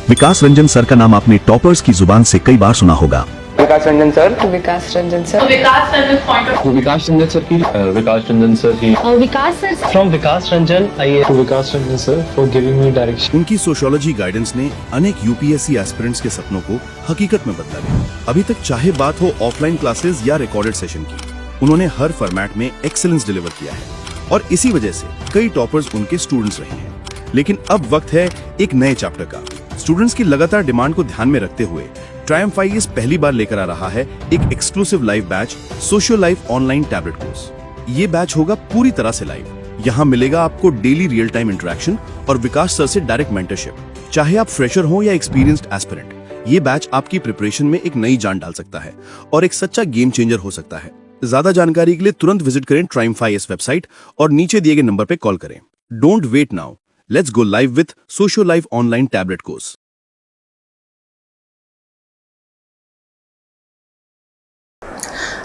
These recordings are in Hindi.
विकास रंजन सर का नाम आपने टॉपर्स की जुबान से कई बार सुना होगा। Vikas Ranjan sir, Vikas Ranjan sir, Vikas Ranjan point of Vikas Ranjan sir की विकास रंजन सर की Vikas sir From Vikas Ranjan, I Vikas Ranjan sir for giving me direction. उनकी सोशियोलॉजी गाइडेंस ने अनेक यूपीएससी एस्पिरेंट्स के सपनों को हकीकत में बदला है। अभी तक चाहे बात हो ऑफलाइन क्लासेस या रिकॉर्डेड सेशन की, उन्होंने हर फॉर्मेट में एक्सीलेंस डिलीवर किया है और इसी वजह से कई टॉपर्स उनके स्टूडेंट्स रहे हैं। लेकिन अब वक्त है एक नए चैप्टर का। स्टूडेंट्स की लगातार डिमांड को ध्यान में रखते हुए ट्रायम्फ आईएएस पहली बार लेकर आ रहा है एक exclusive live batch, socio life online tablet course. ये बैच होगा पूरी तरह से लाइव। यहाँ मिलेगा आपको डेली रियल टाइम इंटरेक्शन और विकास सर से डायरेक्ट मेंटरशिप। चाहे आप फ्रेशर हो या एक्सपीरियंस्ड एस्पिरेंट, ये बैच आपकी प्रिपरेशन में एक नई जान डाल सकता है और एक सच्चा गेम चेंजर हो सकता है। ज्यादा जानकारी के लिए तुरंत विजिट करें ट्रायम्फ आईएएस वेबसाइट और नीचे दिए गए नंबर पर कॉल करें। Don't wait now, let's go live with socio life online tablet course.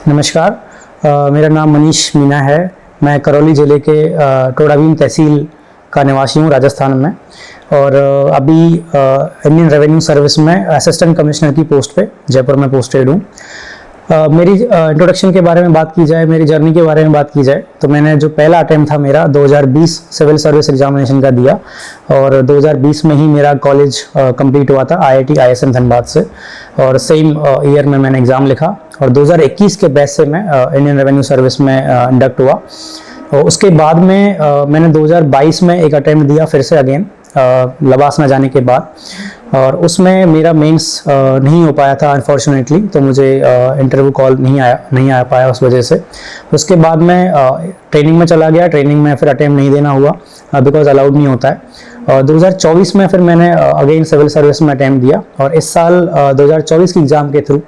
नमस्कार, मेरा नाम मनीष मीना है। मैं करौली ज़िले के टोडाभीम तहसील का निवासी हूँ, राजस्थान में। और अभी इंडियन रेवेन्यू सर्विस में असिस्टेंट कमिश्नर की पोस्ट पे जयपुर में पोस्टेड हूँ। मेरी इंट्रोडक्शन के बारे में बात की जाए, मेरी जर्नी के बारे में बात की जाए, तो मैंने जो पहला अटेम्प्ट था मेरा 2020 सिविल सर्विस एग्जामिनेशन का दिया और 2020 में ही मेरा कॉलेज कंप्लीट हुआ था IIT ISM धनबाद से। और सेम ईयर में मैंने एग्ज़ाम लिखा और 2021 के बैच से मैं इंडियन रेवेन्यू सर्विस में इंडक्ट हुआ। और उसके बाद में मैंने 2022 में एक अटेम्प्ट दिया फिर से अगेन लबास में जाने के बाद, और उसमें मेरा मेंस नहीं हो पाया था अनफॉर्चुनेटली, तो मुझे इंटरव्यू कॉल नहीं आ पाया उस वजह से। उसके बाद मैं ट्रेनिंग में चला गया, ट्रेनिंग में फिर अटेम्प्ट नहीं देना हुआ बिकॉज अलाउड नहीं होता है। और 2024 में फिर मैंने अगेन सिविल सर्विस में अटेम्प्ट दिया और इस साल 2024 की एग्ज़ाम के थ्रू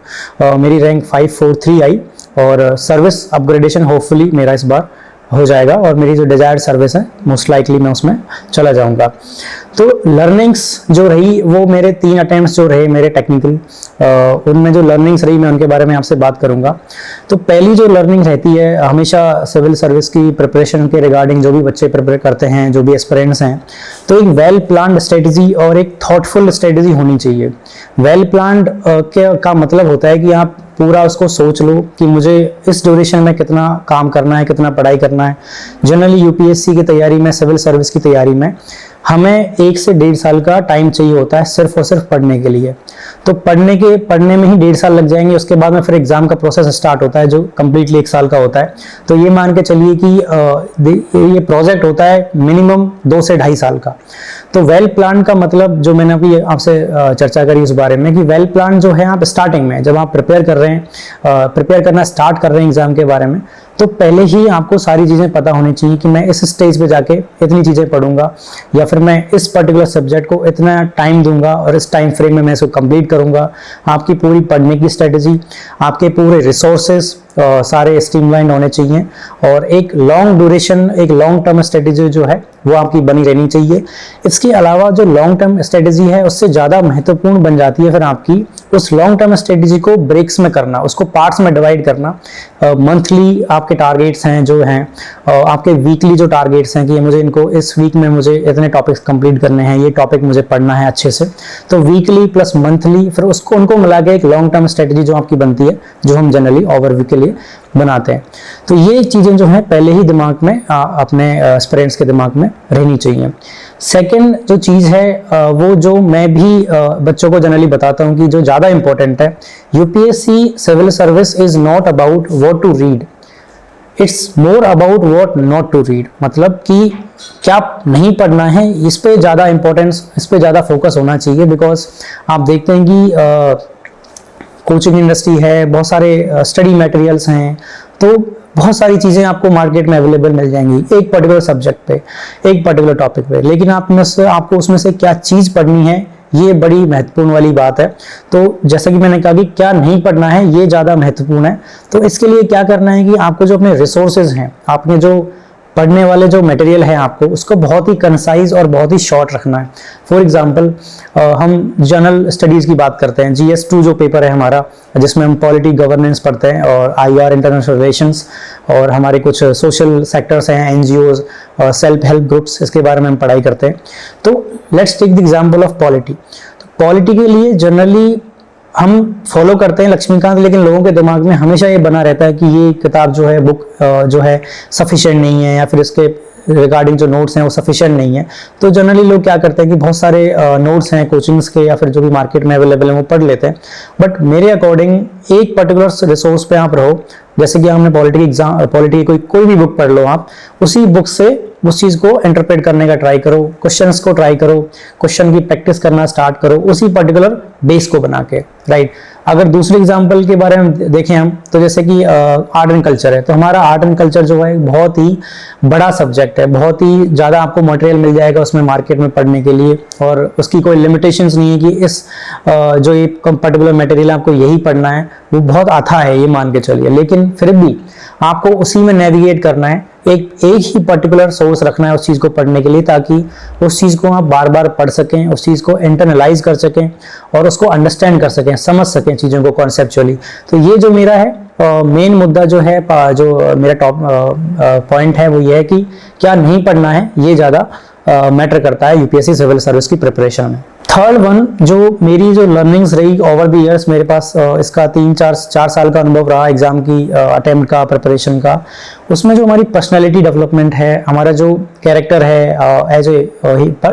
मेरी रैंक 543 आई और सर्विस अपग्रेडेशन होपफुली मेरा इस बार हो जाएगा और मेरी जो डिजायर्ड सर्विस है मोस्ट लाइकली मैं उसमें चला जाऊंगा। तो लर्निंग्स जो रही वो मेरे 3 अटेम्प्ट्स जो रहे मेरे टेक्निकल, उनमें जो लर्निंग्स रही मैं उनके बारे में आपसे बात करूंगा। तो पहली जो लर्निंग रहती है हमेशा सिविल सर्विस की प्रिपरेशन के रिगार्डिंग, जो भी बच्चे प्रिपेयर करते हैं, जो भी एस्पिरेंट्स हैं, तो एक वेल प्लान्ड स्ट्रेटजी और एक थॉटफुल स्ट्रेटजी होनी चाहिए। वेल प्लान्ड का मतलब होता है कि आप पूरा उसको सोच लो कि मुझे इस ड्यूरेशन में कितना काम करना है, कितना पढ़ाई करना है। जनरली यूपीएससी की तैयारी में, सिविल सर्विस की तैयारी में हमें 1 से 1.5 साल का टाइम चाहिए होता है सिर्फ और सिर्फ पढ़ने के लिए। तो पढ़ने में ही 1.5 साल लग जाएंगे। उसके बाद में फिर एग्जाम का प्रोसेस स्टार्ट होता है जो कम्प्लीटली 1 साल का होता है। तो ये मान के चलिए कि ये प्रोजेक्ट होता है मिनिमम 2 से 2.5 साल का। तो वेल प्लान का मतलब जो मैंने अभी आपसे चर्चा करी इस बारे में कि वेल प्लान जो है आप स्टार्टिंग में जब आप प्रिपेयर कर रहे हैं, प्रिपेयर करना स्टार्ट कर रहे हैं एग्जाम के बारे में, तो पहले ही आपको सारी चीज़ें पता होनी चाहिए कि मैं इस स्टेज पे जाके इतनी चीज़ें पढ़ूंगा या फिर मैं इस पर्टिकुलर सब्जेक्ट को इतना टाइम दूंगा और इस टाइम फ्रेम में मैं इसको कंप्लीट करूंगा। आपकी पूरी पढ़ने की स्ट्रेटजी, आपके पूरे रिसोर्सेज सारे स्ट्रीमलाइन होने चाहिए और एक लॉन्ग ड्यूरेशन, एक लॉन्ग टर्म स्ट्रेटजी जो है वो आपकी बनी रहनी चाहिए। इसके अलावा जो लॉन्ग टर्म स्ट्रेटजी है उससे ज़्यादा महत्वपूर्ण बन जाती है फिर आपकी उस लॉन्ग टर्म स्ट्रेटजी को ब्रेक्स में करना, उसको पार्ट्स में डिवाइड करना। मंथली आपके टारगेट्स हैं जो हैं, आपके वीकली जो टारगेट्स हैं कि मुझे इनको इस वीक में मुझे इतने टॉपिक्स कंप्लीट करने हैं, ये टॉपिक मुझे पढ़ना है अच्छे से। तो वीकली प्लस मंथली फिर उनको मिला के एक लॉन्ग टर्म स्ट्रेटजी जो आपकी बनती है, जो हम जनरली ओवरव्यू के लिए बनाते हैं। तो ये चीज़ें जो हैं पहले ही दिमाग में अपने एस्पिरेंट्स के दिमाग में रहनी चाहिए। सेकंड जो चीज़ है वो जो मैं भी बच्चों को जनरली बताता हूँ कि जो ज़्यादा इंपॉर्टेंट है, UPSC civil service is not about what to read, it's more about what not to read. मतलब कि क्या नहीं पढ़ना है, इस पे ज़्यादा इंपॉर्टेंस, इस पे ज़्यादा फोकस होना चाहिए। बिकॉज आप देखते हैं कि कोचिंग इंडस्ट्री है, बहुत सारे स्टडी मटेरियल्स हैं, तो बहुत सारी चीज़ें आपको मार्केट में अवेलेबल मिल जाएंगी एक पर्टिकुलर सब्जेक्ट पे, एक पर्टिकुलर टॉपिक पे, लेकिन आपको उसमें से क्या चीज़ पढ़नी है ये बड़ी महत्वपूर्ण वाली बात है। तो जैसा कि मैंने कहा कि क्या नहीं पढ़ना है ये ज़्यादा महत्वपूर्ण है। तो इसके लिए क्या करना है कि आपको जो अपने रिसोर्सेज हैं, आपने जो पढ़ने वाले जो मटेरियल है आपको उसको बहुत ही कंसाइज और बहुत ही शॉर्ट रखना है। फॉर एग्जांपल हम जनरल स्टडीज़ की बात करते हैं, GS2 जो पेपर है हमारा, जिसमें हम पॉलिटी गवर्नेंस पढ़ते हैं और IR इंटरनेशनल रिलेशंस और हमारे कुछ सोशल सेक्टर्स हैं, NGOs और सेल्फ हेल्प ग्रुप्स, इसके बारे में हम पढ़ाई करते हैं। तो let's take the example of polity. Polity के लिए जनरली हम फॉलो करते हैं लक्ष्मीकांत, लेकिन लोगों के दिमाग में हमेशा ये बना रहता है कि ये किताब जो है, बुक जो है सफिशिएंट नहीं है, या फिर इसके रिगार्डिंग जो नोट्स हैं वो सफिशिएंट नहीं है। तो जनरली लोग क्या करते हैं कि बहुत सारे नोट्स हैं कोचिंग्स के या फिर जो भी मार्केट में अवेलेबल हैं वो पढ़ लेते हैं। बट मेरे अकॉर्डिंग एक पर्टिकुलर रिसोर्स पे आप रहो, जैसे कि हमने पॉलिटी की कोई भी बुक पढ़ लो, आप उसी बुक से उस चीज को इंटरप्रेट करने का ट्राई करो, क्वेश्चंस को ट्राई करो, क्वेश्चन की प्रैक्टिस करना स्टार्ट करो उसी पर्टिकुलर बेस को बना के, राइट। अगर दूसरे एग्जांपल के बारे में देखें हम, तो जैसे कि आर्ट एंड कल्चर है, तो हमारा आर्ट एंड कल्चर जो है बहुत ही बड़ा सब्जेक्ट है, बहुत ही ज़्यादा आपको मटेरियल मिल जाएगा उसमें मार्केट में पढ़ने के लिए, और उसकी कोई लिमिटेशंस नहीं है कि इस जो ये पर्टिकुलर मटेरियल आपको यही पढ़ना है, वो बहुत आता है ये मान के चलिए। लेकिन फिर भी आपको उसी में नेविगेट करना है, एक ही पर्टिकुलर सोर्स रखना है उस चीज़ को पढ़ने के लिए, ताकि उस चीज़ को आप बार बार पढ़ सकें, उस चीज़ को इंटरनलाइज कर सकें और उसको अंडरस्टैंड कर सकें, समझ सकें चीज़ों को कॉन्सेप्चुअली। तो ये जो मेरा है मेन मुद्दा जो है, जो मेरा टॉप पॉइंट है, वो ये है कि क्या नहीं पढ़ना है, ये ज़्यादा मैटर करता है यूपीएससी सिविल सर्विस की प्रिपरेशन में। थर्ड वन, जो मेरी जो लर्निंग्स रही ओवर द इयर्स, मेरे पास इसका 4 साल का अनुभव रहा एग्जाम की अटेम्प्ट का, प्रिपरेशन का, उसमें जो हमारी पर्सनालिटी डेवलपमेंट है, हमारा जो कैरेक्टर है एज ए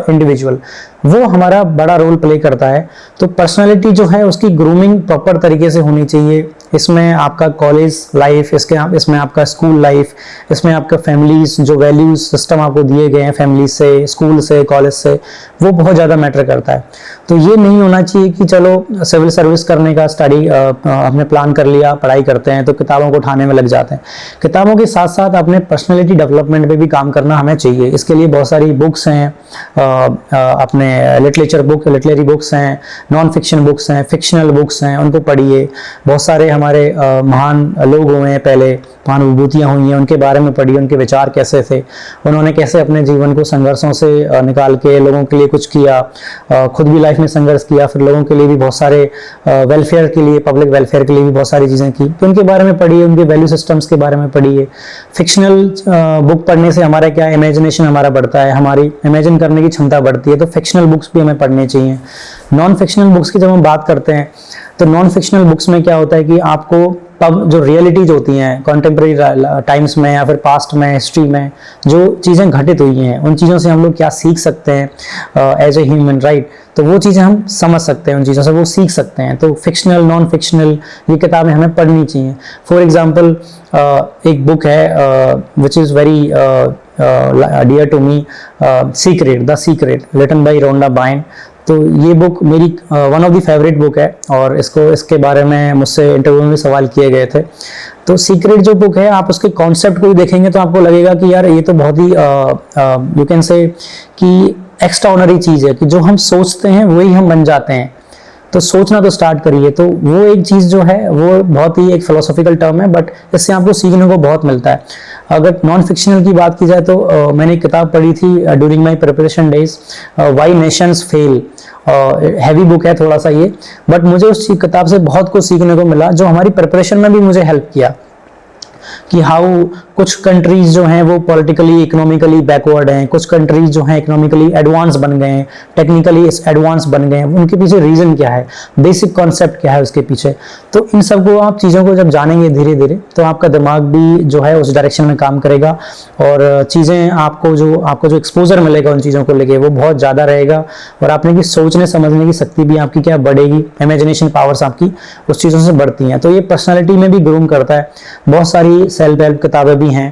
इंडिविजुअल, वो हमारा बड़ा रोल प्ले करता है। तो पर्सनालिटी जो है उसकी ग्रूमिंग प्रॉपर तरीके से होनी चाहिए। इसमें आपका कॉलेज लाइफ, इसमें आपका स्कूल लाइफ, इसमें आपका फैमिलीज जो वैल्यूज सिस्टम आपको दिए गए हैं फैमिली से, स्कूल से, कॉलेज से, वो बहुत ज़्यादा मैटर करता है। तो ये नहीं होना चाहिए कि चलो सिविल सर्विस करने का स्टडी हमने प्लान कर लिया, पढ़ाई करते हैं तो किताबों को उठाने में लग जाते हैं। किताबों के साथ साथ अपने पर्सनैलिटी डेवलपमेंट पे भी काम करना हमें चाहिए। इसके लिए बहुत सारी बुक्स हैं, अपने लिटरेरी बुक्स हैं, नॉन फिक्शन बुक्स हैं, फिक्शनल बुक्स हैं, उनको पढ़िए। बहुत सारे हमारे महान लोग हुए हैं पहले, महान विभूतियाँ हुई हैं, उनके बारे में पढ़िए, उनके विचार कैसे थे, उन्होंने कैसे अपने जीवन को संघर्षों से निकाल के लोगों के लिए कुछ किया, खुद भी लाइफ में संघर्ष किया, फिर लोगों के लिए भी बहुत सारे वेलफेयर के लिए, पब्लिक वेलफेयर के लिए भी बहुत सारी चीज़ें की। तो उनके बारे में पढ़िए, उनके वैल्यू सिस्टम्स के बारे में पढ़िए। फिक्शनल बुक पढ़ने से हमारा क्या इमेजिनेशन हमारा बढ़ता है, हमारी इमेजिन करने की क्षमता बढ़ती है, तो फिक्शनल बुक्स भी हमें पढ़नी चाहिए। नॉन फिक्शनल बुक्स की जब हम बात करते हैं तो नॉन फिक्शनल बुक्स में क्या होता है कि आपको तब जो रियलिटीज होती हैं कॉन्टेम्प्रेरी टाइम्स में या फिर पास्ट में, हिस्ट्री में जो चीज़ें घटित हुई हैं, उन चीज़ों से हम लोग क्या सीख सकते हैं एज ए ह्यूमन, राइट। तो वो चीज़ें हम समझ सकते हैं, उन चीज़ों से वो सीख सकते हैं। तो फिक्शनल, नॉन फिक्शनल ये किताबें हमें पढ़नी चाहिए। फॉर एग्जाम्पल एक बुक है which is very dear to me, secret, the secret, written by Rhonda Byrne. तो ये बुक मेरी one of the favourite book है, और इसके बारे में मुझसे इंटरव्यू में सवाल किए गए थे। तो सीक्रेट जो बुक है, आप उसके कॉन्सेप्ट को भी देखेंगे तो आपको लगेगा कि यार ये तो बहुत ही यू कैन से कि एक्स्ट्राऑर्डिनरी चीज़ है, कि जो हम सोचते हैं वही हम बन जाते हैं। तो सोचना तो स्टार्ट करिए। तो वो एक चीज़ जो है वो बहुत ही एक फिलोसॉफिकल टर्म है, बट इससे आपको सीखने को बहुत मिलता है। अगर नॉन फिक्शनल की बात की जाए तो मैंने एक किताब पढ़ी थी during my preparation days, why Nations fail. Heavy book है थोड़ा सा ये, बट मुझे उस किताब से बहुत कुछ सीखने को मिला, जो हमारी प्रिपरेशन में भी मुझे हेल्प किया, कि हाउ कुछ कंट्रीज जो हैं वो पॉलिटिकली, इकोनॉमिकली बैकवर्ड हैं, कुछ कंट्रीज जो हैं इकोनॉमिकली एडवांस बन गए हैं, टेक्निकली एडवांस बन गए हैं, उनके पीछे रीजन क्या है, बेसिक कॉन्सेप्ट क्या है उसके पीछे। तो इन सब को आप चीज़ों को जब जानेंगे धीरे धीरे, तो आपका दिमाग भी जो है उस डायरेक्शन में काम करेगा, और चीज़ें आपको जो एक्सपोजर मिलेगा उन चीज़ों को लेके वो बहुत ज़्यादा रहेगा, और आपने की सोचने समझने की शक्ति भी आपकी क्या बढ़ेगी, इमेजिनेशन पावर्स आपकी उस चीज़ों से बढ़ती हैं। तो ये पर्सनैलिटी में भी ग्रूम करता है। बहुत सारी सेल्फ हेल्प किताबें भी हैं,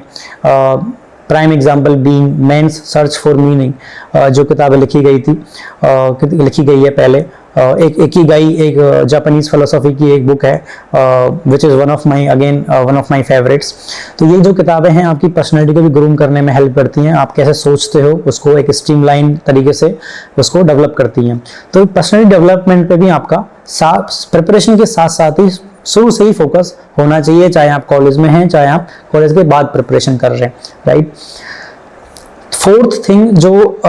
prime example being man's search for meaning, जो किताबें लिखी गई है पहले। एक इकिगाई, एक जापानीज फिलोसॉफी की एक बुक है, which is one of my favourites. तो ये जो किताबें हैं आपकी पर्सनैलिटी को भी ग्रूम करने में हेल्प करती हैं। आप कैसे सोचते हो उसको एक स्ट्रीमलाइन तरीके से उसको डेवलप करती हैं। तो पर्सनैलिटी डेवलपमेंट पे भी आपका प्रिपरेशन के साथ साथ ही शुरू से ही फोकस होना चाहिए, चाहे आप कॉलेज में हैं, चाहे आप कॉलेज के बाद प्रिपरेशन कर रहे हैं, राइट। फोर्थ थिंग जो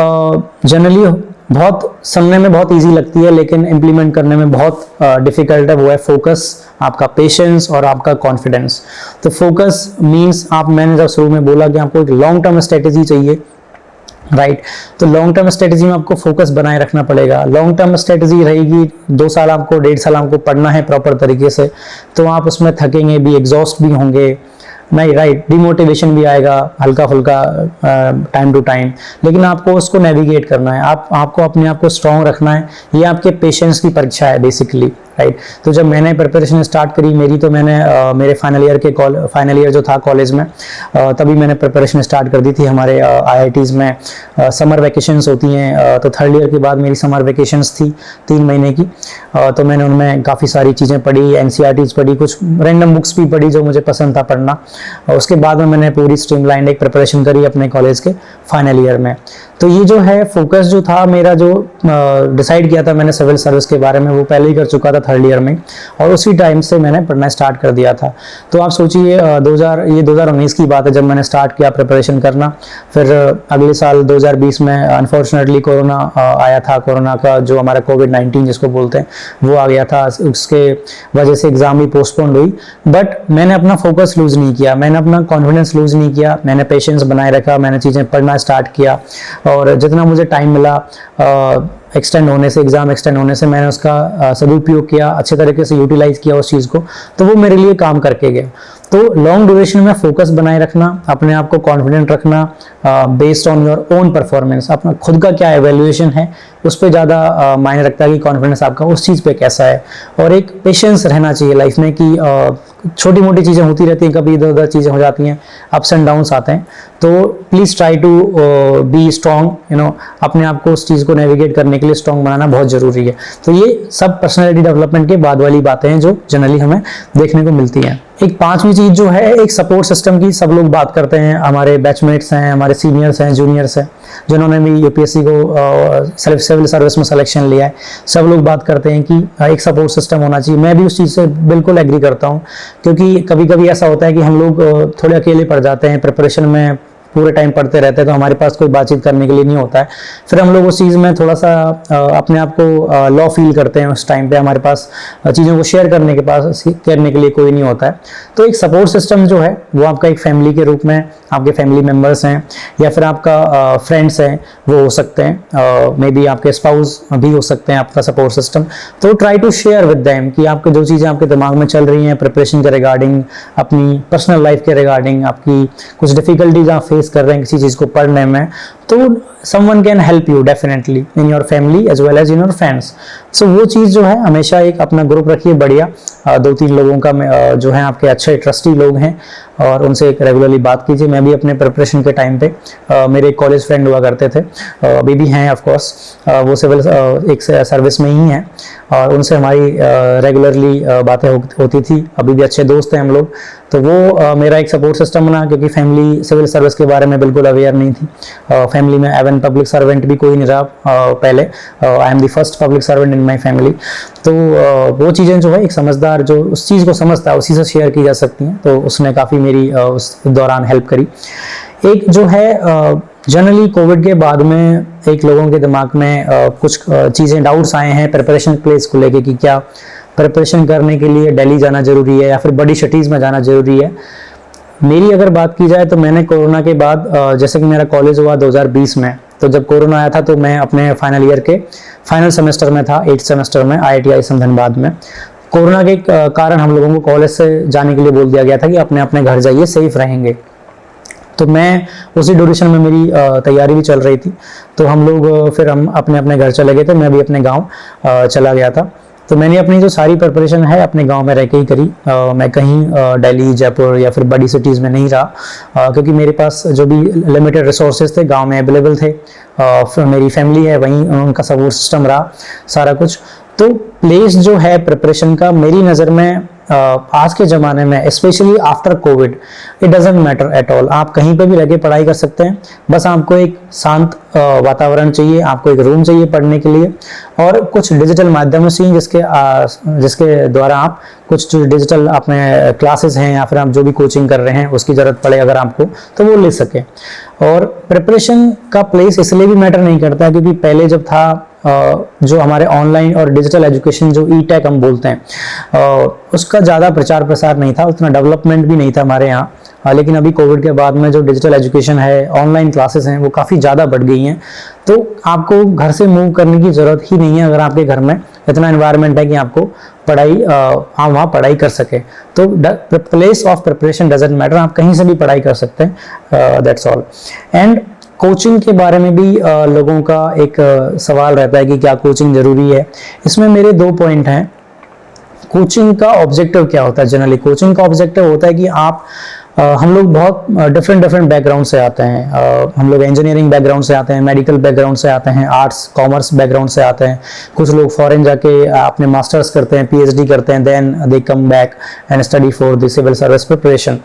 जनरली बहुत सुनने में बहुत इजी लगती है लेकिन इम्प्लीमेंट करने में बहुत डिफिकल्ट है, वो है फोकस, आपका पेशेंस और आपका कॉन्फिडेंस। तो फोकस मीन्स मैंने जब शुरू में बोला कि आपको एक लॉन्ग टर्म स्ट्रेटेजी चाहिए, राइट। तो लॉन्ग टर्म स्ट्रेटजी में आपको फोकस बनाए रखना पड़ेगा। लॉन्ग टर्म स्ट्रेटजी रहेगी 2 साल आपको 1.5 साल आपको पढ़ना है प्रॉपर तरीके से, तो आप उसमें थकेंगे भी, एग्जॉस्ट भी होंगे, नहीं, राइट, डिमोटिवेशन भी आएगा हल्का फुल्का टाइम टू टाइम, लेकिन आपको उसको नेविगेट करना है। आपको अपने आप को स्ट्रांग रखना है। ये आपके पेशेंस की परीक्षा है बेसिकली, राइट। तो जब मैंने प्रिपरेशन स्टार्ट करी मेरी, तो मैंने मेरे फाइनल ईयर जो था कॉलेज में, तभी मैंने प्रिपरेशन स्टार्ट कर दी थी। हमारे IITs में समर वैकेशंस होती हैं, तो 3rd ईयर के बाद मेरी समर वैकेशंस थी 3 महीने की। तो मैंने उनमें काफ़ी सारी चीज़ें पढ़ी, NCERTs पढ़ी, कुछ रैंडम बुक्स भी पढ़ी जो मुझे पसंद था पढ़ना। उसके बाद में मैंने पूरी स्ट्रीमलाइंड एक प्रिपरेशन करी अपने कॉलेज के फाइनल ईयर में। तो ये जो है फोकस जो था मेरा, जो डिसाइड किया था मैंने सिविल सर्विस के बारे में, वो पहले ही कर चुका था 3rd ईयर में, और उसी टाइम से मैंने पढ़ना स्टार्ट कर दिया था। तो आप सोचिए ये 2019 की बात है जब मैंने स्टार्ट किया प्रिपरेशन करना। फिर अगले साल 2020 में अनफॉर्चुनेटली कोरोना आया था। कोरोना का जो हमारा कोविड-19 जिसको बोलते हैं, वो आ गया था। उसके वजह से एग्जाम भी पोस्टपोन हुई, बट मैंने अपना फोकस लूज नहीं किया, मैंने अपना कॉन्फिडेंस लूज नहीं किया, मैंने पेशेंस बनाए रखा, मैंने चीज़ें पढ़ना स्टार्ट किया, और जितना मुझे टाइम मिला एग्जाम एक्सटेंड होने से मैंने उसका सदुपयोग किया, अच्छे तरीके से यूटिलाइज किया उस चीज़ को, तो वो मेरे लिए काम करके गया। तो लॉन्ग ड्यूरेशन में फोकस बनाए रखना, अपने आप को कॉन्फिडेंट रखना, based on your own performance, अपना खुद का क्या एवेल्युएशन है उस पर ज़्यादा मायने रखता है कि कॉन्फिडेंस आपका उस चीज़ पे कैसा है। और एक पेशेंस रहना चाहिए लाइफ में कि छोटी मोटी चीज़ें होती रहती हैं, कभी इधर उधर चीज़ें हो जाती हैं, अप्स एंड डाउन्स आते हैं। तो please try to be strong, अपने आप को उस चीज़ को नेविगेट करने के लिए स्ट्रॉन्ग बनाना बहुत ज़रूरी है। तो ये सब पर्सनैलिटी डेवलपमेंट के बाद वाली बातें हैं जो जनरली हमें देखने को मिलती हैं। एक 5वीं चीज़ जो है, एक सपोर्ट सिस्टम की सब लोग बात करते हैं। हमारे बैचमेट्स हैं, हमारे सीनियर्स हैं, जूनियर्स हैं, जिन्होंने भी UPSC को सिविल सर्विस में सिलेक्शन लिया है, सब लोग बात करते हैं कि एक सपोर्ट सिस्टम होना चाहिए। मैं भी उस चीज़ से बिल्कुल एग्री करता हूँ, क्योंकि कभी कभी ऐसा होता है कि हम लोग थोड़े अकेले पड़ जाते हैं, प्रिपरेशन में पूरे टाइम पढ़ते रहते हैं, तो हमारे पास कोई बातचीत करने के लिए नहीं होता है। फिर हम लोग उस चीज़ में थोड़ा सा अपने आप को लॉ फील करते हैं। उस टाइम पे हमारे पास चीज़ों को शेयर करने के लिए कोई नहीं होता है। तो एक सपोर्ट सिस्टम जो है वो आपका एक फैमिली के रूप में, आपके फैमिली मेम्बर्स हैं या फिर आपका फ्रेंड्स हैं, वो हो सकते हैं, मे बी आपके स्पाउस भी हो सकते हैं आपका सपोर्ट सिस्टम। तो try to share with them कि आपके जो चीज़ें आपके दिमाग में चल रही हैं प्रिपरेशन के रिगार्डिंग, अपनी पर्सनल लाइफ के रिगार्डिंग, आपकी कुछ डिफिकल्टीज आप फेस कर रहे हैं किसी चीज़ को पढ़ने में, तो someone can help you definitely in your family as well as in your friends। so वो चीज़ जो है हमेशा एक अपना ग्रुप रखिए बढ़िया, 2-3 लोगों का जो है आपके अच्छे ट्रस्टी लोग हैं, और उनसे एक रेगुलरली बात कीजिए। मैं भी अपने प्रिपरेशन के टाइम पे मेरे कॉलेज फ्रेंड हुआ करते थे, अभी भी हैं ऑफ कोर्स, वो सिविल एक सर्विस में ही हैं, और उनसे हमारी रेगुलरली बातें होती थी। अभी भी अच्छे दोस्त हैं हम लोग। तो वो मेरा एक सपोर्ट सिस्टम बना, क्योंकि फैमिली सिविल सर्विस के बारे में बिल्कुल अवेयर नहीं थी। फैमिली में एवन पब्लिक सर्वेंट भी कोई नहीं रहा पहले। I am the first public servant in my family. तो वो चीज़ें जो है एक समझदार जो उस चीज़ को समझता है उसी से शेयर की जा सकती हैं। तो उसने काफ़ी मेरी उस दौरान हेल्प करी। एक जो है जनरली कोविड के बाद में एक लोगों के दिमाग में कुछ चीज़ें डाउट्स आए हैं प्रिपरेशन प्लेस को लेके कि क्या प्रिपरेशन करने के लिए दिल्ली जाना ज़रूरी है या फिर बड़ी सिटीज़ में जाना ज़रूरी है। मेरी अगर बात की जाए तो मैंने कोरोना के बाद, जैसे कि मेरा कॉलेज हुआ 2020 में, तो जब कोरोना आया था तो मैं अपने फाइनल ईयर के फाइनल सेमेस्टर में था, 8th सेमेस्टर में IIT धनबाद में। कोरोना के कारण हम लोगों को कॉलेज से जाने के लिए बोल दिया गया था कि अपने अपने घर जाइए, सेफ रहेंगे। तो मैं उसी ड्यूरेशन में मेरी तैयारी भी चल रही थी, तो हम लोग फिर हम अपने अपने घर चले गए थे। मैं भी अपने गाँव चला गया था। तो मैंने अपनी जो सारी प्रिपरेशन है अपने गांव में रह के ही करी। मैं कहीं दिल्ली, जयपुर या फिर बड़ी सिटीज़ में नहीं रहा, क्योंकि मेरे पास जो भी लिमिटेड रिसोर्सेज थे गांव में अवेलेबल थे। फिर मेरी फैमिली है वहीं, उनका सपोर्ट सिस्टम रहा सारा कुछ। तो प्लेस जो है प्रिपरेशन का मेरी नज़र में आज के ज़माने में specially after Covid, it doesn't matter at all. आप कहीं पे भी रह के पढ़ाई कर सकते हैं, बस आपको एक शांत वातावरण चाहिए, आपको एक रूम चाहिए पढ़ने के लिए, और कुछ डिजिटल माध्यम से जिसके द्वारा आप कुछ जो डिजिटल अपने क्लासेस हैं या फिर आप जो भी कोचिंग कर रहे हैं उसकी ज़रूरत पड़े अगर आपको, तो वो ले सकें। और प्रिपरेशन का प्लेस इसलिए भी मैटर नहीं करता, क्योंकि पहले जब था जो हमारे ऑनलाइन और डिजिटल एजुकेशन जो ई टेक हम बोलते हैं, उसका ज़्यादा प्रचार प्रसार नहीं था, उतना डेवलपमेंट भी नहीं था हमारे यहाँ। लेकिन अभी कोविड के बाद में जो डिजिटल एजुकेशन है, ऑनलाइन क्लासेस हैं, वो काफ़ी ज़्यादा बढ़ गई हैं। तो आपको घर से मूव करने की ज़रूरत ही नहीं है अगर आपके घर में इतना एनवायरनमेंट है कि आपको पढ़ाई आप वहाँ पढ़ाई कर सके। तो place of preparation doesn't matter, आप कहीं से भी पढ़ाई कर सकते हैं, दैट्स ऑल। एंड कोचिंग के बारे में भी लोगों का एक सवाल रहता है कि क्या कोचिंग ज़रूरी है। इसमें मेरे 2 पॉइंट हैं। कोचिंग का ऑब्जेक्टिव क्या होता है? जनरली कोचिंग का ऑब्जेक्टिव होता है कि आप हम लोग बहुत डिफरेंट बैकग्राउंड से आते हैं। हम लोग इंजीनियरिंग बैकग्राउंड से आते हैं, मेडिकल बैकग्राउंड से आते हैं, आर्ट्स कॉमर्स बैकग्राउंड से आते हैं। कुछ लोग फॉरेन जाके अपने मास्टर्स करते हैं, पीएचडी करते हैं, then they come back and study for the civil service preparation.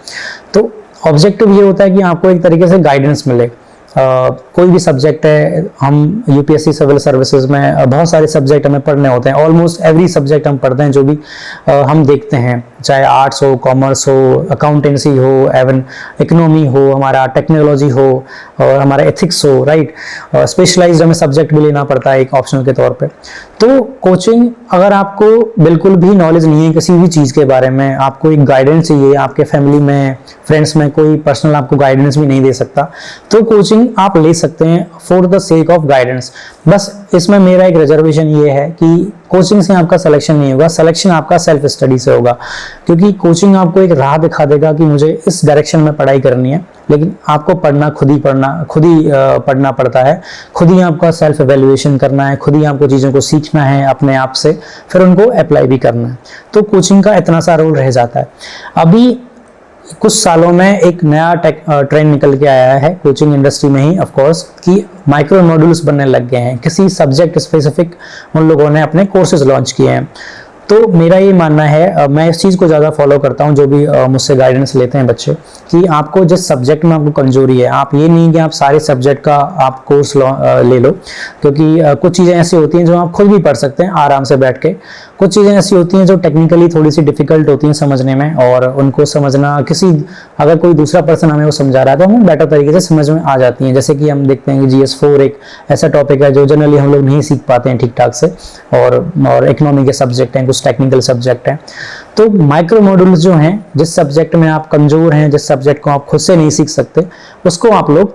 तो ऑब्जेक्टिव ये होता है कि आपको एक तरीके से गाइडेंस मिले। कोई भी सब्जेक्ट है, हम यूपीएससी सिविल सर्विसेज में बहुत सारे सब्जेक्ट हमें पढ़ने होते हैं। ऑलमोस्ट एवरी सब्जेक्ट हम पढ़ते हैं जो भी हम देखते हैं, चाहे आर्ट्स हो, कॉमर्स हो, अकाउंटेंसी हो, एवन इकोनॉमी हो, हमारा टेक्नोलॉजी हो और हमारा एथिक्स हो, राइट। स्पेशलाइज्ड हमें सब्जेक्ट भी लेना पड़ता है एक ऑप्शनल के तौर पे। तो कोचिंग, अगर आपको बिल्कुल भी नॉलेज नहीं है किसी भी चीज़ के बारे में, आपको एक गाइडेंस चाहिए, आपके फैमिली में, फ्रेंड्स में कोई पर्सनल आपको गाइडेंस भी नहीं दे सकता, तो कोचिंग आप ले सकते हैं for the sake of guidance. बस इसमें मेरा एक रिजर्वेशन ये है कि कोचिंग से आपका सिलेक्शन नहीं होगा, सिलेक्शन आपका सेल्फ स्टडी से होगा। क्योंकि कोचिंग आपको एक राह दिखा देगा कि मुझे इस डायरेक्शन में पढ़ाई करनी है, लेकिन आपको खुद ही पढ़ना पड़ता है। खुद ही आपका सेल्फ एवेल्युएशन करना है, खुद ही आपको चीज़ों को सीखना है अपने आप से, फिर उनको अप्लाई भी करना है। तो कोचिंग का इतना सा रोल रह जाता है। अभी कुछ सालों में एक नया ट्रेंड निकल के आया है कोचिंग इंडस्ट्री में ही, ऑफ कोर्स, कि माइक्रो मॉड्यूल्स बनने लग गए हैं। किसी सब्जेक्ट स्पेसिफिक उन लोगों ने अपने कोर्सेज लॉन्च किए हैं। तो मेरा ये मानना है, मैं इस चीज़ को ज़्यादा फॉलो करता हूँ जो भी मुझसे गाइडेंस लेते हैं बच्चे, कि आपको जिस सब्जेक्ट में आपको कमजोरी है, आप ये नहीं कि आप सारे सब्जेक्ट का आप कोर्स ले लो। क्योंकि कुछ चीज़ें ऐसी होती हैं जो आप खुद भी पढ़ सकते हैं आराम से बैठ के। कुछ चीज़ें ऐसी होती हैं जो टेक्निकली थोड़ी सी डिफिकल्ट होती हैं समझने में, और उनको समझना अगर कोई दूसरा पर्सन हमें वो समझा रहा है तो हमें बेटर तरीके से समझ में आ जाती हैं। जैसे कि हम देखते हैं कि GS4 एक ऐसा टॉपिक है जो जनरली हम लोग नहीं सीख पाते हैं ठीक ठाक से, और इकोनॉमी के सब्जेक्ट हैं, कुछ टेक्निकल सब्जेक्ट हैं। तो माइक्रो मॉड्यूल्स जो हैं, जिस सब्जेक्ट में आप कमजोर हैं, जिस सब्जेक्ट को आप खुद से नहीं सीख सकते, उसको आप लोग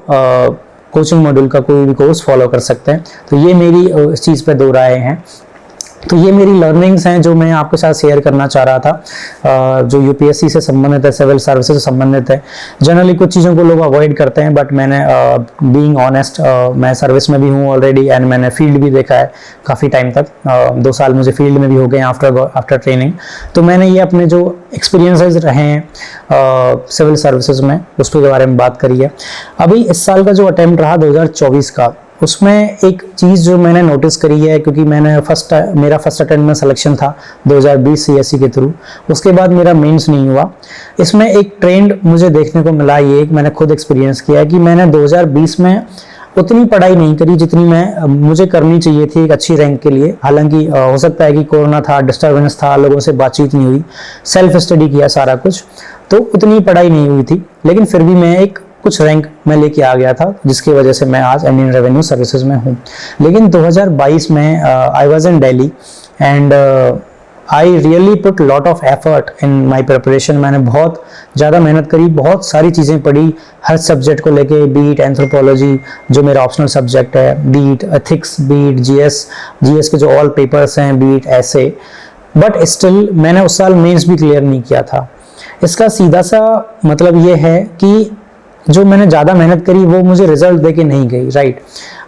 कोचिंग मॉड्यूल का कोई भी कोर्स फॉलो कर सकते हैं। तो ये मेरी इस चीज़ पे 2 राय हैं। तो ये मेरी लर्निंग्स हैं जो मैं आपके साथ शेयर करना चाह रहा था, जो यूपीएससी से संबंधित है, सिविल सर्विसेज से संबंधित है। जनरली कुछ चीज़ों को लोग अवॉइड करते हैं, बट मैंने बीइंग ऑनेस्ट, मैं सर्विस में भी हूँ ऑलरेडी, एंड मैंने फील्ड भी देखा है काफ़ी टाइम तक। 2 साल मुझे फील्ड में भी हो गए आफ्टर ट्रेनिंग। तो मैंने ये अपने जो एक्सपीरियंसेस रहे हैं सिविल सर्विसेज में, उसके बारे में बात करी है। अभी इस साल का जो अटेम्प्ट रहा 2024 का, उसमें एक चीज़ जो मैंने नोटिस करी है, क्योंकि मेरा फर्स्ट अटेम्प्ट में सिलेक्शन था 2020 CSE के थ्रू, उसके बाद मेरा मेंस नहीं हुआ। इसमें एक ट्रेंड मुझे देखने को मिला, ये मैंने खुद एक्सपीरियंस किया है कि मैंने 2020 में उतनी पढ़ाई नहीं करी जितनी मुझे करनी चाहिए थी एक अच्छी रैंक के लिए। हालांकि हो सकता है कि कोरोना था, डिस्टर्बेंस था, लोगों से बातचीत नहीं हुई, सेल्फ स्टडी किया सारा कुछ, तो उतनी पढ़ाई नहीं हुई थी, लेकिन फिर भी मैं एक कुछ रैंक में लेके आ गया था, जिसकी वजह से मैं आज इंडियन रेवेन्यू सर्विसेज में हूँ। लेकिन 2022 में I was in Delhi and I really put lot of effort in my preparation. मैंने बहुत ज़्यादा मेहनत करी, बहुत सारी चीज़ें पढ़ी हर सब्जेक्ट को लेके, बीट एंथ्रोपोलॉजी जो मेरा ऑप्शनल सब्जेक्ट है, बीट एथिक्स, बीट जीएस के जो ऑल पेपर्स हैं, बीट ऐसे। बट स्टिल मैंने उस साल मेंस भी क्लियर नहीं किया था। इसका सीधा सा मतलब ये है कि जो मैंने ज़्यादा मेहनत करी वो मुझे रिजल्ट देके नहीं गई, राइट।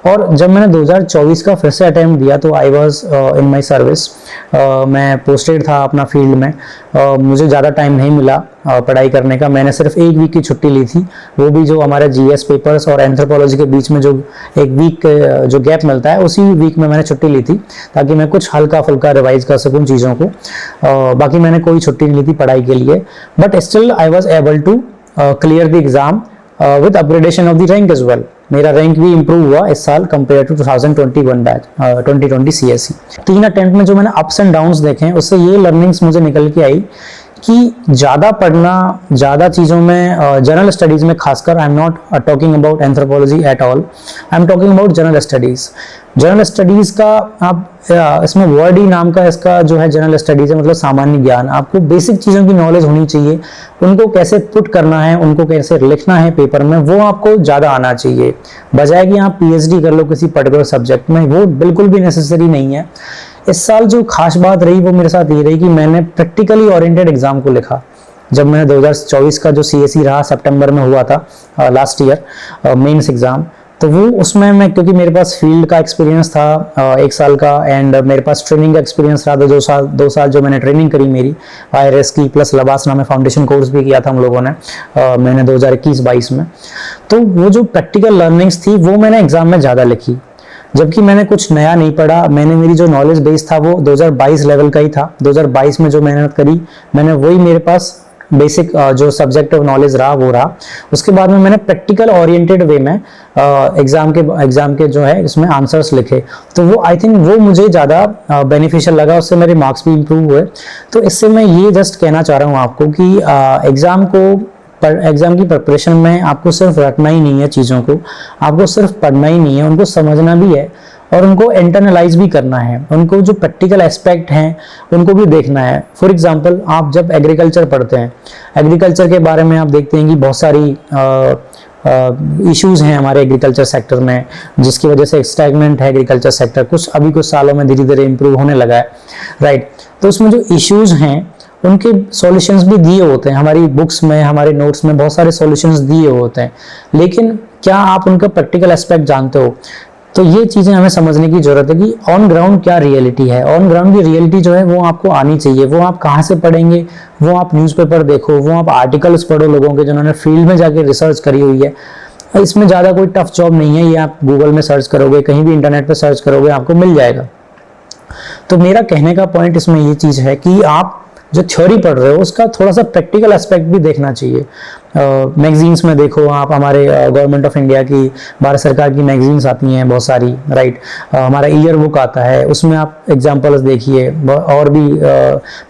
और जब मैंने 2024 का फिर से अटेम्प्ट दिया तो I was in my service, मैं पोस्टेड था अपना फील्ड में। मुझे ज़्यादा टाइम नहीं मिला पढ़ाई करने का। मैंने सिर्फ 1 वीक की छुट्टी ली थी, वो भी जो हमारे GS पेपर्स और एंथ्रोपोलॉजी के बीच में जो 1 वीक जो गैप मिलता है, उसी वीक में मैंने छुट्टी ली थी ताकि मैं कुछ हल्का फुल्का रिवाइज कर सकूँ चीज़ों को। बाकी मैंने कोई छुट्टी नहीं ली थी पढ़ाई के लिए, but still I was able to clear the exam with upgradation of the rank as well। मेरा रैंक भी इंप्रूव हुआ इस साल compare to 2021 batch 2020 CSE। 3 attempt में जो मैंने अप्स एंड डाउन्स देखे हैं, उससे ये लर्निंग्स मुझे निकल के आई कि ज़्यादा पढ़ना, ज़्यादा चीज़ों में, जनरल स्टडीज़ में खासकर, I am not talking about anthropology at all, I am talking about general studies. General studies का आप इसमें वर्ड ही नाम का इसका जो है जनरल स्टडीज़ है, मतलब सामान्य ज्ञान। आपको बेसिक चीज़ों की नॉलेज होनी चाहिए, उनको कैसे पुट करना है, उनको कैसे लिखना है पेपर में, वो आपको ज़्यादा आना चाहिए। बजाय कि आप पीएचडी कर लो किसी पर्टिकुलर सब्जेक्ट में, वो बिल्कुल भी नेसेसरी नहीं है। इस साल जो खास बात रही वो मेरे साथ ये रही कि मैंने प्रैक्टिकली ओरिएंटेड एग्जाम को लिखा। जब मैंने 2024 का जो सीएसई रहा, सितंबर में हुआ था लास्ट ईयर मेंस एग्जाम, तो वो उसमें मैं, क्योंकि मेरे पास फील्ड का एक्सपीरियंस था 1 साल का, एंड मेरे पास ट्रेनिंग का एक्सपीरियंस रहा था 2 साल जो मैंने ट्रेनिंग करी मेरी IRS की, प्लस लबासना में फाउंडेशन कोर्स भी किया था हम लोगों ने मैंने 2021-22 में। तो वो जो प्रैक्टिकल लर्निंग्स थी वो मैंने एग्जाम में ज़्यादा लिखी, जबकि मैंने कुछ नया नहीं पढ़ा। मैंने, मेरी जो नॉलेज बेस था वो 2022 लेवल का ही था। 2022 में जो मेहनत करी मैंने, वही मेरे पास बेसिक जो सब्जेक्ट ऑफ नॉलेज रहा वो रहा। उसके बाद में मैंने प्रैक्टिकल ओरिएंटेड वे में एग्जाम के जो है इसमें आंसर्स लिखे, तो वो आई थिंक वो मुझे ज़्यादा बेनिफिशियल लगा, उससे मेरे मार्क्स भी इंप्रूव हुए। तो इससे मैं ये जस्ट कहना चाह रहा हूँ आपको कि एग्जाम की प्रिपरेशन में आपको सिर्फ रटना ही नहीं है चीज़ों को, आपको सिर्फ पढ़ना ही नहीं है, उनको समझना भी है और उनको इंटरनलाइज भी करना है। उनको जो प्रैक्टिकल एस्पेक्ट हैं उनको भी देखना है। फॉर एग्जांपल, आप जब एग्रीकल्चर पढ़ते हैं, एग्रीकल्चर के बारे में आप देखते हैं कि बहुत सारी इश्यूज हैं हमारे एग्रीकल्चर सेक्टर में, जिसकी वजह से स्टैग्नेंट है एग्रीकल्चर सेक्टर। कुछ सालों में धीरे धीरे इंप्रूव होने लगा है, राइट। तो उसमें जो इश्यूज हैं उनके सॉल्यूशंस भी दिए होते हैं हमारी बुक्स में, हमारे नोट्स में बहुत सारे सॉल्यूशंस दिए होते हैं, लेकिन क्या आप उनका प्रैक्टिकल एस्पेक्ट जानते हो? तो ये चीज़ें हमें समझने की जरूरत है कि ऑन ग्राउंड क्या रियलिटी है। ऑन ग्राउंड की रियलिटी जो है वो आपको आनी चाहिए। वो आप कहाँ से पढ़ेंगे? वो आप न्यूज़पेपर देखो, वो आप आर्टिकल्स पढ़ो लोगों के जिन्होंने फील्ड में जाके रिसर्च करी हुई है। इसमें ज़्यादा कोई टफ जॉब नहीं है, ये आप गूगल में सर्च करोगे, कहीं भी इंटरनेट पर सर्च करोगे, आपको मिल जाएगा। तो मेरा कहने का पॉइंट इसमें ये चीज़ है कि आप जो थ्योरी पढ़ रहे हो उसका थोड़ा सा प्रैक्टिकल एस्पेक्ट भी देखना चाहिए। मैगजीन्स में देखो आप, हमारे गवर्नमेंट ऑफ इंडिया की, भारत सरकार की मैगजीन्स आती हैं बहुत सारी, राइट। हमारा ईयर बुक आता है, उसमें आप एग्जाम्पल्स देखिए, और भी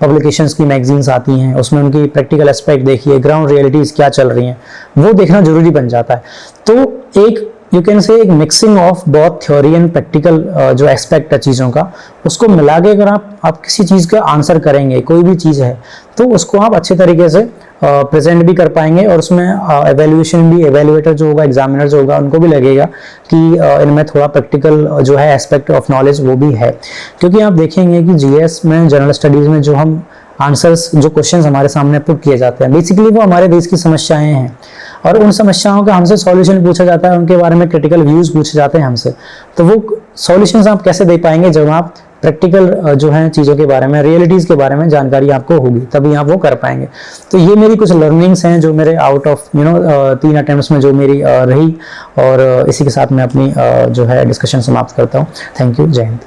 पब्लिकेशंस की मैगजीन्स आती हैं, उसमें उनकी प्रैक्टिकल एस्पेक्ट देखिए, ग्राउंड रियलिटीज़ क्या चल रही हैं, वो देखना जरूरी बन जाता है। तो एक यू कैन से एक मिक्सिंग ऑफ बहुत थ्योरी एंड प्रैक्टिकल जो एस्पेक्ट है चीज़ों का, उसको मिला के अगर आप किसी चीज़ का आंसर करेंगे, कोई भी चीज़ है, तो उसको आप अच्छे तरीके से प्रेजेंट भी कर पाएंगे, और उसमें एवेल्युएशन भी, एवेल्युएटर जो होगा, एग्जामिनर जो होगा, उनको भी लगेगा कि इनमें थोड़ा प्रैक्टिकल जो है एस्पेक्ट ऑफ नॉलेज वो भी है। क्योंकि आप देखेंगे कि जीएस में, जनरल स्टडीज़ में जो हम आंसर्स, जो क्वेश्चंस हमारे सामने पुट किए जाते हैं, बेसिकली वो हमारे देश की समस्याएं हैं, और उन समस्याओं का हमसे सॉल्यूशन पूछा जाता है, उनके बारे में क्रिटिकल व्यूज़ पूछे जाते हैं हमसे। तो वो सॉल्यूशंस आप कैसे दे पाएंगे? जब आप प्रैक्टिकल जो है चीज़ों के बारे में, रियलिटीज़ के बारे में जानकारी आपको होगी, तभी आप वो कर पाएंगे। तो ये मेरी कुछ लर्निंग्स हैं जो मेरे आउट ऑफ 3 अटेम्प्ट्स में जो मेरी रही, और इसी के साथ मैं अपनी जो है डिस्कशन समाप्त करता हूँ। थैंक यू, जय हिंद।